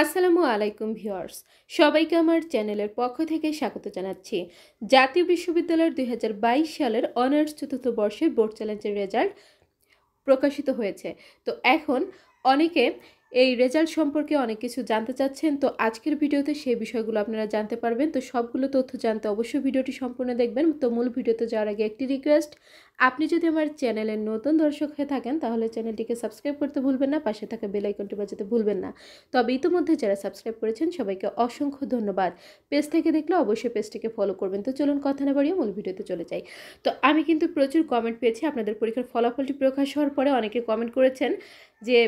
আসসালামু আলাইকুম ভিউয়ার্স, সবাইকে আমার চ্যানেলের পক্ষ থেকে স্বাগত জানাচ্ছি। জাতীয় বিশ্ববিদ্যালয়ের 2022 সালের অনার্স চতুর্থ বর্ষের বোর্ড চ্যালেঞ্জের রেজাল্ট প্রকাশিত হয়েছে। তো এখন অনেকে এই রেজাল্ট সম্পর্কে অনেক কিছু জানতে চাচ্ছেন। তো আজকের ভিডিওতে সেই বিষয়গুলো আপনারা জানতে পারবেন। তো সবগুলো তথ্য জানতে অবশ্যই ভিডিওটি সম্পূর্ণ দেখবেন। তো মূল ভিডিওতে যাওয়ার আগে একটি রিকোয়েস্ট, আপনি যদি আমার চ্যানেলের নতুন দর্শক হয়ে থাকেন তাহলে চ্যানেলটিকে সাবস্ক্রাইব করতে ভুলবেন না, পাশে থাকা বেল আইকনটি বাজাতে ভুলবেন না। তবে ইতিমধ্যে যারা সাবস্ক্রাইব করেছেন সবাইকে অসংখ্য ধন্যবাদ। পেজ থেকে দেখলে অবশ্যই পেজটিকে ফলো করবেন। তো চলুন কথা না বাড়িয়ে মূল ভিডিওতে চলে যাই। তো আমি কিন্তু প্রচুর কমেন্ট পেয়েছি আপনাদের পরীক্ষার ফলাফলটি প্রকাশ হওয়ার পরে। অনেকে কমেন্ট করেছেন যে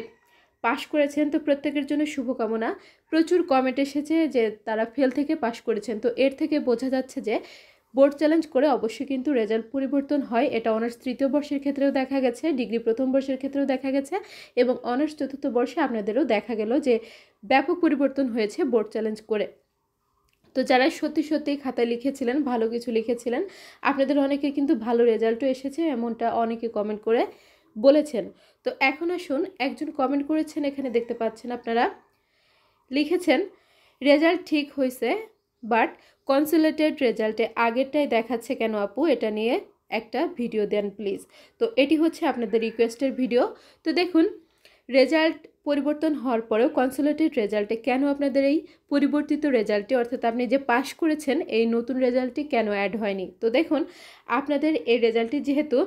পাশ করেছেন, তো প্রত্যেকের জন্য শুভকামনা। প্রচুর কমেন্ট এসেছে যে তারা ফেল থেকে পাশ করেছেন। তো এর থেকে বোঝা যাচ্ছে যে বোর্ড চ্যালেঞ্জ করে অবশ্যই কিন্তু রেজাল্ট পরিবর্তন হয়। এটা অনার্স তৃতীয় বর্ষের ক্ষেত্রেও দেখা গেছে, ডিগ্রি প্রথম বর্ষের ক্ষেত্রেও দেখা গেছে এবং অনার্স চতুর্থ বর্ষে আপনাদেরও দেখা গেল যে ব্যাপক পরিবর্তন হয়েছে বোর্ড চ্যালেঞ্জ করে। তো যারা সত্যি সত্যিই খাতায় লিখেছিলেন, ভালো কিছু লিখেছিলেন, আপনাদের অনেকের কিন্তু ভালো রেজাল্টও এসেছে, এমনটা অনেকে কমেন্ট করে বলেছেন। তো এখন আসুন, একজন কমেন্ট করেছেন, এখানে দেখতে পাচ্ছেন আপনারা, লিখেছেন রেজাল্ট ঠিক হয়েছে বাট কনসোলেটেড রেজাল্টে আগেরটাই দেখাচ্ছে কেন আপু, এটা নিয়ে একটা ভিডিও দেন প্লিজ। তো এটি হচ্ছে আপনাদের রিকোয়েস্টের ভিডিও। তো দেখুন, রেজাল্ট পরিবর্তন হওয়ার পরেও কনসোলেটেড রেজাল্টে কেন আপনাদের এই পরিবর্তিত রেজাল্টটি, অর্থাৎ আপনি যে পাশ করেছেন এই নতুন রেজাল্টটি কেন অ্যাড হয়নি। তো দেখুন, আপনাদের এই রেজাল্টটি যেহেতু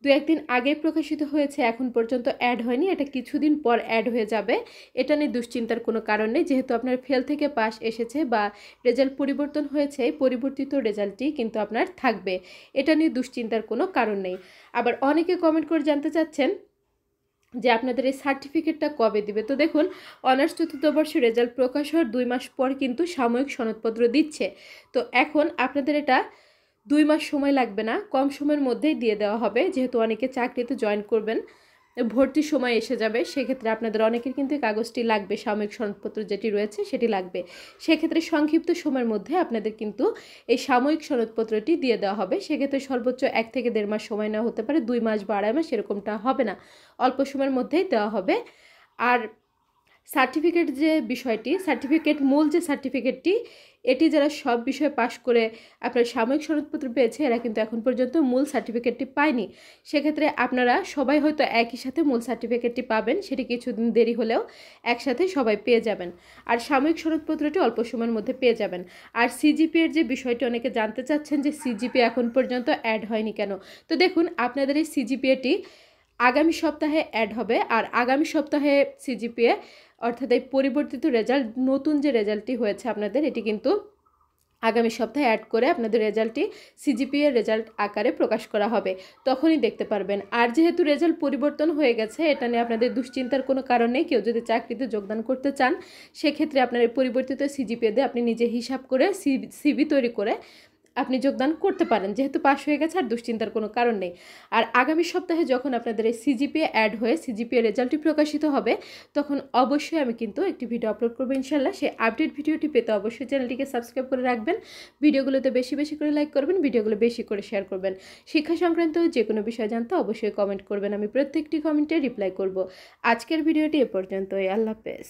দু একদিন আগে প্রকাশিত হয়েছে, এখন পর্যন্ত অ্যাড হয়নি, এটা কিছুদিন পর অ্যাড হয়ে যাবে। এটা নিয়ে দুশ্চিন্তার কোনো কারণ নেই, যেহেতু আপনার ফেল থেকে পাস এসেছে বা রেজাল্ট পরিবর্তন হয়েছে, পরিবর্তিত রেজাল্টটি কিন্তু আপনার থাকবে। এটা নিয়ে দুশ্চিন্তার কোনো কারণ নেই। আবার অনেকে কমেন্ট করে জানতে চাচ্ছেন যে আপনাদের এই সার্টিফিকেটটা কবে দিবে। তো দেখুন, অনার্স চতুর্থ বর্ষের রেজাল্ট প্রকাশ হওয়ার 2 মাস পর কিন্তু সাময়িক সনদপত্র দিচ্ছে। তো এখন আপনাদের এটা 2 মাস সময় লাগবে না, কম সময়ের মধ্যেই দিয়ে দেওয়া হবে। যেহেতু অনেকে চাকরিতে জয়েন করবেন, ভর্তির সময় এসে যাবে, সেক্ষেত্রে আপনাদের অনেকের কিন্তু এই কাগজটি লাগবে, সাময়িক সনদপত্র যেটি রয়েছে সেটি লাগবে। সেক্ষেত্রে সংক্ষিপ্ত সময়ের মধ্যে আপনাদের কিন্তু এই সাময়িক সনদপত্রটি দিয়ে দেওয়া হবে। সেক্ষেত্রে সর্বোচ্চ 1 থেকে 1.5 মাস সময় নেওয়া হতে পারে, 2 মাস বা 2.5 মাস এরকমটা হবে না, অল্প সময়ের মধ্যেই দেওয়া হবে। আর সার্টিফিকেট যে বিষয়টি, সার্টিফিকেট মূল যে সার্টিফিকেটটি, এটি যারা সব বিষয়ে পাশ করে আপনার সাময়িক সনদপত্র পেয়েছে, এরা কিন্তু এখন পর্যন্ত মূল সার্টিফিকেটটি পায়নি। সেক্ষেত্রে আপনারা সবাই হয়তো একই সাথে মূল সার্টিফিকেটটি পাবেন, সেটি কিছুদিন দেরি হলেও একসাথে সবাই পেয়ে যাবেন। আর সাময়িক সনদপত্রটি অল্প সময়ের মধ্যে পেয়ে যাবেন। আর সিজিপিএর যে বিষয়টি অনেকে জানতে চাচ্ছেন যে সিজিপিএ এখন পর্যন্ত অ্যাড হয়নি কেন। তো দেখুন, আপনাদের এই সিজিপিএটি আগামী সপ্তাহে অ্যাড হবে। আর আগামী সপ্তাহে সিজিপিএ, অর্থাৎ এই পরিবর্তিত রেজাল্ট, নতুন যে রেজাল্টটি হয়েছে আপনাদের, এটি কিন্তু আগামী সপ্তাহে অ্যাড করে আপনাদের রেজাল্টটি সিজিপিএ রেজাল্ট আকারে প্রকাশ করা হবে, তখনই দেখতে পারবেন। আর যেহেতু রেজাল্ট পরিবর্তন হয়ে গেছে, এটা নিয়ে আপনাদের দুশ্চিন্তার কোনো কারণ নেই। কেউ যদি চাকরিতে যোগদান করতে চান, সেক্ষেত্রে আপনার এই পরিবর্তিত সিজিপিএ দিয়ে আপনি নিজে হিসাব করে সিভি তৈরি করে আপনি যোগদান করতে পারেন, যেহেতু পাস হয়ে গেছে, আর দুশ্চিন্তার কোনো কারণ নেই। আর আগামী সপ্তাহে যখন আপনাদের এই সিজিপিএ অ্যাড হয়ে সিজিপিএ রেজাল্টটি প্রকাশিত হবে, তখন অবশ্যই আমি কিন্তু একটি ভিডিও আপলোড করবো ইনশাল্লাহ। সেই আপডেট ভিডিওটি পেতে অবশ্যই চ্যানেলটিকে সাবস্ক্রাইব করে রাখবেন, ভিডিওগুলোতে বেশি বেশি করে লাইক করবেন, ভিডিওগুলো বেশি করে শেয়ার করবেন। শিক্ষা সংক্রান্ত যে কোনো বিষয় জানতে অবশ্যই কমেন্ট করবেন, আমি প্রত্যেকটি কমেন্টে রিপ্লাই করব। আজকের ভিডিওটি এ পর্যন্তই, আল্লাহ হাফেজ।